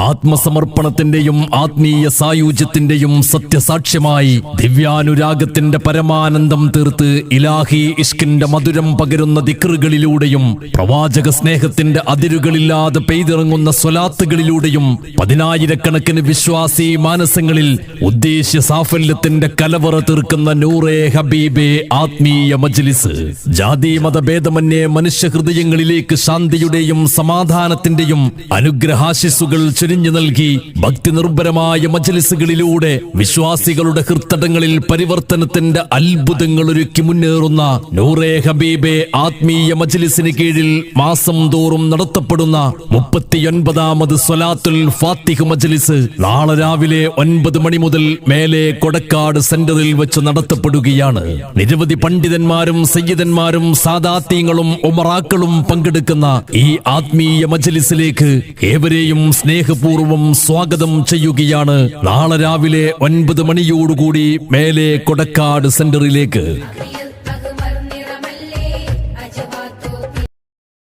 ആത്മസമർപ്പണത്തിന്റെയും ആത്മീയ സായുജ്യത്തിന്റെയും സത്യസാക്ഷ്യമായി ദിവ്യാനുരാഗത്തിന്റെ പരമാനന്ദം തീർത്ത് ഇലാഹി ഇഷ്കിന്റെ മധുരം പകരുന്ന ദിക്റുകളിലൂടെയും പ്രവാചക സ്നേഹത്തിന്റെ അതിരുകളില്ലാതെ പെയ്തിറങ്ങുന്ന സ്വലാത്തുകളിലൂടെയും പതിനായിരക്കണക്കിന് വിശ്വാസി മാനസങ്ങളിൽ ഉദ്ദേശ്യ സാഫല്യത്തിന്റെ കലവറ തീർക്കുന്ന നൂറേ ഹബീബേ ആത്മീയ മജ്ലിസ്. ജാതി മതഭേദമന്യേ മനുഷ്യ ഹൃദയങ്ങളിലേക്ക് ശാന്തിയുടെയും സമാധാനത്തിന്റെയും അനുഗ്രഹാശിസ്സുകൾ ചൊരിഞ്ഞു നൽകി ഭക്തി നിർഭരമായ മജ്ലിസുകളിലൂടെ വിശ്വാസികളുടെ ഹൃത്തടങ്ങളിൽ പരിവർത്തനത്തിന്റെ അത്ഭുതങ്ങൾ ഒരുക്കി മുന്നേറുന്ന നൂറേ ഹബീബെ ആത്മീയ മജ്ലിസിന് കീഴിൽ മാസം തോറും നടത്തപ്പെടുന്ന 39ാമത് സ്വലാത്തുൽ ഫാത്തിഹ് മജ്ലിസ് നാളെ രാവിലെ 9 മണി മുതൽ മേലെ കൊടക്കാട് സെന്ററിൽ വെച്ച് നടത്തപ്പെടുകയാണ്. നിരവധി പണ്ഡിതന്മാരും സയ്യിദന്മാരും സാദാത്യങ്ങളും ഉമറാക്കളും പങ്കെടുക്കുന്ന ഈ ആത്മീയ മജ്ലിസിലേക്ക് ഏവരെയും സ്നേഹപൂർവ്വം സ്വാഗതം ചെയ്യുകയാണ്. നാളെ രാവിലെ 9 മണിയോടുകൂടി മേലെ കൊടക്കാട് സെന്ററിലേക്ക്.